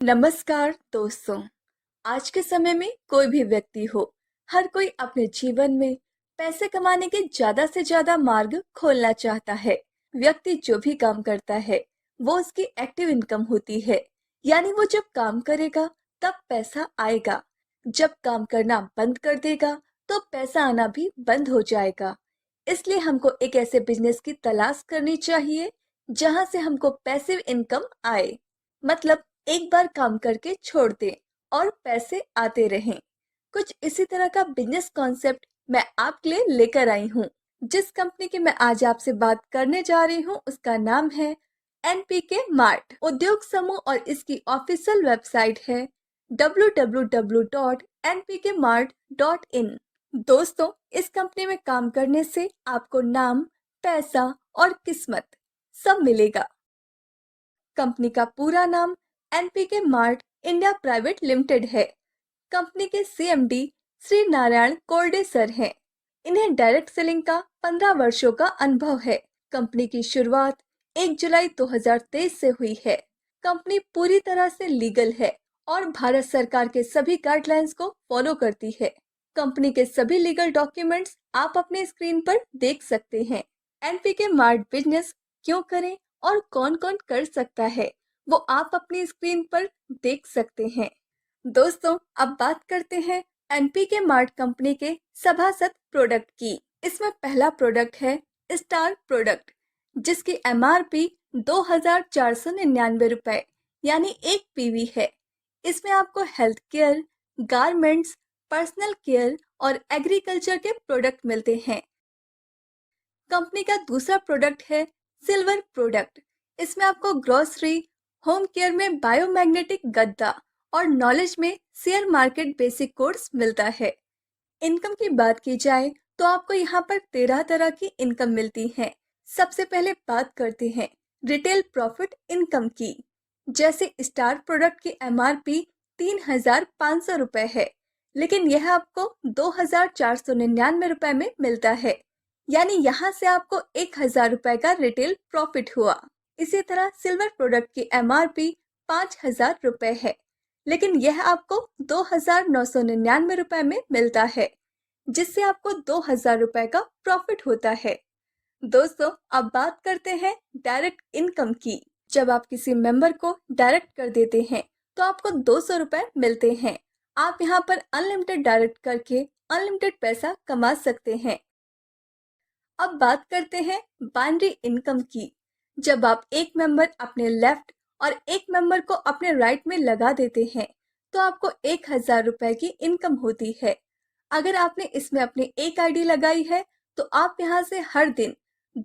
नमस्कार दोस्तों। आज के समय में कोई भी व्यक्ति हो, हर कोई अपने जीवन में पैसे कमाने के ज्यादा से ज्यादा मार्ग खोलना चाहता है। व्यक्ति जो भी काम करता है वो उसकी एक्टिव इनकम होती है, यानी वो जब काम करेगा तब पैसा आएगा। जब काम करना बंद कर देगा तो पैसा आना भी बंद हो जाएगा। इसलिए हमको एक ऐसे बिजनेस की तलाश करनी चाहिए जहां से हमको पैसिव इनकम आए, मतलब एक बार काम करके छोड़ दें और पैसे आते रहें। कुछ इसी तरह का बिजनेस कॉन्सेप्ट मैं आपके लिए लेकर आई हूँ। जिस कंपनी की मैं आज आपसे बात करने जा रही हूँ उसका नाम है एनपीके मार्ट उद्योग समूह और इसकी ऑफिशियल वेबसाइट है www.npkmart.in। दोस्तों, इस कंपनी में काम करने से आपको नाम, पैसा और किस्मत सब मिलेगा। कंपनी का पूरा नाम NPK mart India private limited है। कंपनी के सीएमडी श्री नारायण कोरडे सर हैं। इन्हें डायरेक्ट सेलिंग का 15 वर्षों का अनुभव है। कंपनी की शुरुआत 1 जुलाई 2023 से हुई है। कंपनी पूरी तरह से लीगल है और भारत सरकार के सभी गाइडलाइंस को फॉलो करती है। कंपनी के सभी लीगल डॉक्यूमेंट्स आप अपने स्क्रीन पर देख सकते हैं। एनपीके मार्ट बिजनेस क्यों करें और कौन कौन कर सकता है वो आप अपनी स्क्रीन पर देख सकते हैं। दोस्तों, अब बात करते हैं एनपीके मार्ट कंपनी के सभासद प्रोडक्ट की। इसमें पहला प्रोडक्ट है स्टार प्रोडक्ट, जिसकी एमआरपी 2499 रुपए यानी 1 पीवी है। इसमें आपको health care, garments, personal care और एग्रीकल्चर के प्रोडक्ट मिलते हैं। कंपनी का दूसरा प्रोडक्ट है सिल्वर प्रोडक्ट। इसमें आपको ग्रोसरी, होम केयर में बायोमैग्नेटिक गद्दा और नॉलेज में शेयर मार्केट बेसिक कोर्स मिलता है। इनकम की बात की जाए तो आपको यहाँ पर 13 तरह की इनकम मिलती है। सबसे पहले बात करते हैं रिटेल प्रॉफिट इनकम की। जैसे स्टार प्रोडक्ट की एमआरपी 3500 रुपए है, लेकिन यह आपको 2499 रुपए में मिलता है, यानी यहाँ से आपको 1000 रुपए का रिटेल प्रॉफिट हुआ। इसी तरह सिल्वर प्रोडक्ट की एमआरपी 5000 रुपए है, लेकिन यह आपको 2999 रुपए में मिलता है, जिससे आपको 2000 रुपए का प्रॉफिट होता है। दोस्तों, अब बात करते हैं डायरेक्ट इनकम की। जब आप किसी मेंबर को डायरेक्ट कर देते हैं तो आपको 200 रुपए मिलते हैं। आप यहाँ पर अनलिमिटेड डायरेक्ट करके अनलिमिटेड पैसा कमा सकते हैं। अब बात करते हैं बाइनरी इनकम की। जब आप एक मेंबर अपने लेफ्ट और एक मेंबर को अपने राइट में लगा देते हैं तो आपको 1000 रुपए की इनकम होती है। अगर आपने इसमें अपनी एक आईडी लगाई है तो आप यहाँ से हर दिन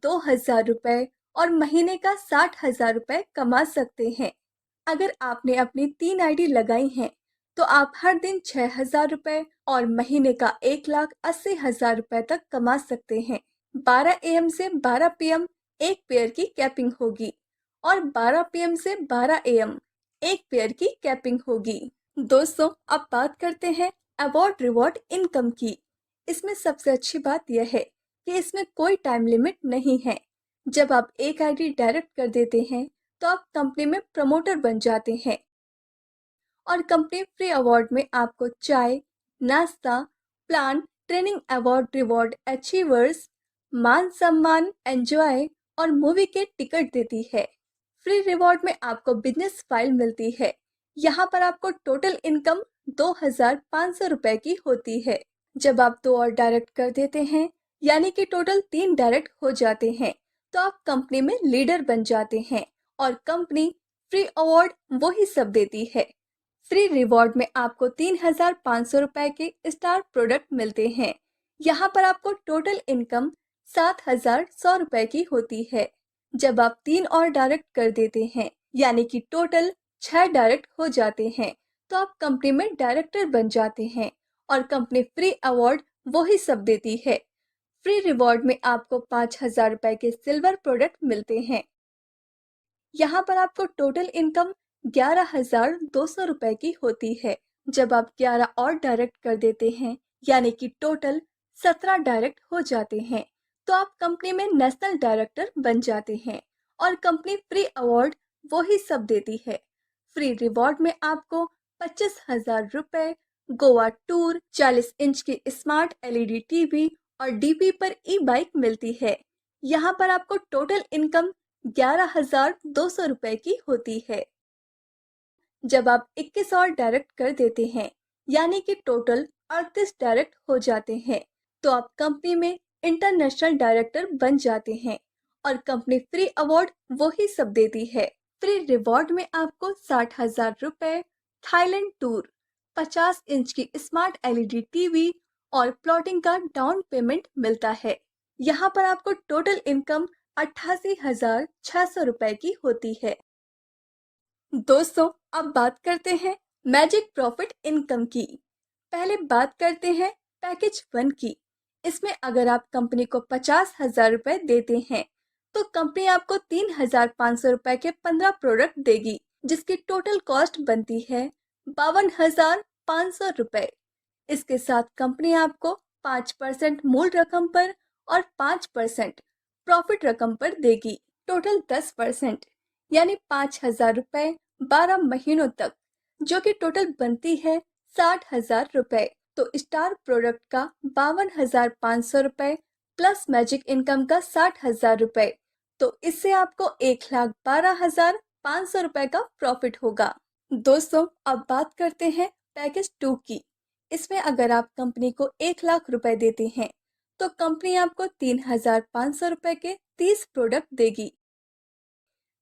2000 रुपए और महीने का 60,000 रुपए कमा सकते हैं। अगर आपने अपनी 3 आईडी लगाई हैं तो आप हर दिन 6000 रुपए और महीने का 1,80,000 रुपए तक कमा सकते हैं। 12 AM से 12 PM एक पेयर की कैपिंग होगी और 12 PM से 12 AM एक पेयर की कैपिंग होगी। दोस्तों, अब बात करते हैं अवार्ड रिवॉर्ड इनकम की। इसमें सबसे अच्छी बात यह है कि इसमें कोई टाइम लिमिट नहीं है। जब आप एक आईडी डायरेक्ट कर देते हैं तो आप कंपनी में प्रमोटर बन जाते हैं और कंपनी फ्री अवार्ड में आपको चाय, नाश्ता, plan, training, award reward, achievers, मान सम्मान, एंजॉय और मूवी के टिकट देती है। फ्री रिवॉर्ड में आपको बिजनेस फाइल मिलती है। यहाँ पर आपको टोटल इनकम 2500 रुपए की होती है। जब आप 2 और डायरेक्ट कर देते हैं, यानी कि टोटल 3 डायरेक्ट हो जाते हैं, तो आप कंपनी में लीडर बन जाते हैं और कंपनी फ्री अवार्ड वही सब देती है। फ्री रिवॉर्ड में आपको 3500 रुपए के स्टार प्रोडक्ट मिलते हैं। यहाँ पर आपको टोटल इनकम 7100 रुपए की होती है। जब आप 3 और डायरेक्ट कर देते हैं, यानी कि टोटल 6 डायरेक्ट हो जाते हैं, तो आप कंपनी में डायरेक्टर बन जाते हैं और कंपनी फ्री अवार्ड वही सब देती है। फ्री रिवॉर्ड में आपको 5000 रुपए के सिल्वर प्रोडक्ट मिलते हैं। यहाँ पर आपको टोटल इनकम 11,200 रुपए की होती है। जब आप 11 और डायरेक्ट कर देते हैं, यानी कि टोटल 17 डायरेक्ट हो जाते हैं, तो आप कंपनी में नेशनल डायरेक्टर बन जाते हैं और कंपनी फ्री अवार्ड वही सब देती है। फ्री रिवॉर्ड में आपको 25,000 रुपए, गोवा टूर, 40 इंच की स्मार्ट एलईडी टीवी और डीपी पर ई बाइक मिलती है। यहाँ पर आपको टोटल इनकम 11,200 रुपए की होती है। जब आप 21 और डायरेक्ट कर देते हैं, यानी कि टोटल 38 डायरेक्ट हो जाते हैं, तो आप कंपनी में इंटरनेशनल डायरेक्टर बन जाते हैं और कंपनी फ्री अवार्ड वो ही सब देती है। फ्री रिवॉर्ड में आपको 60,000 रुपए, थाईलैंड टूर, 50 इंच की स्मार्ट एलईडी टीवी और प्लॉटिंग का डाउन पेमेंट मिलता है। यहाँ पर आपको टोटल इनकम 88,600 रुपए की होती है। दोस्तों, अब बात करते हैं मैजिक प्रॉफिट इनकम की। पहले बात करते हैं पैकेज 1 की। इसमें अगर आप कंपनी को 50,000 रुपए देते हैं, तो कंपनी आपको 3,500 रुपए के 15 प्रोडक्ट देगी, जिसकी टोटल कॉस्ट बनती है 52,500 रुपए। इसके साथ कंपनी आपको 5% मूल रकम पर और 5% प्रॉफिट रकम पर देगी। टोटल 10% यानी 5,000 रुपए 12 महीनों तक, जो कि टोटल बनती है 60,000 रुपए। तो स्टार प्रोडक्ट का 52,500 रुपए प्लस मैजिक इनकम का 60,000 रुपए, तो इससे आपको 1,12,500 रुपए का प्रॉफिट होगा। दोस्तों, अब बात करते हैं पैकेज 2 की। इसमें अगर आप कंपनी को 1,00,000 रुपए देते हैं, तो कंपनी आपको 3,500 रुपए के 30 प्रोडक्ट देगी,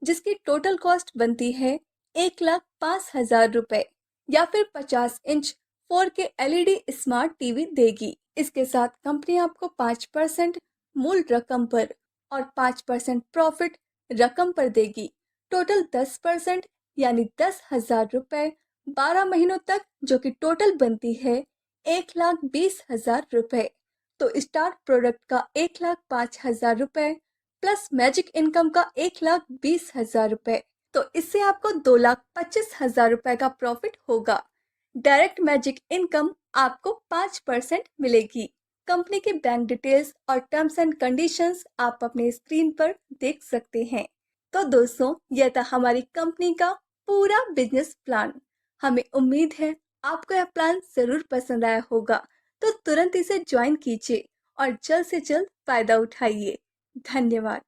जिसकी टोटल कॉस्ट बनती है 1,05,000 रुपए, या फिर 50 inch 4K LED smart TV देगी। इसके साथ कंपनी आपको 5% मूल रकम पर और 5% प्रॉफिट रकम पर देगी। टोटल 10% यानी 10,000 रुपए 12 महीनों तक, जो कि टोटल बनती है 1,20,000 रुपए। तो स्टार प्रोडक्ट का 1,05,000 रुपए प्लस मैजिक इनकम का 1,20,000 रुपए, तो इससे आपको 2,25,000 रुपए का प्रॉफिट होगा। डायरेक्ट मैजिक इनकम आपको 5% मिलेगी। कंपनी के बैंक डिटेल्स और टर्म्स एंड कंडीशंस आप अपने स्क्रीन पर देख सकते हैं। तो दोस्तों, यह था हमारी कंपनी का पूरा बिजनेस प्लान। हमें उम्मीद है आपको यह प्लान जरूर पसंद आया होगा, तो तुरंत इसे ज्वाइन कीजिए और जल्द से जल्द फायदा उठाइए। धन्यवाद।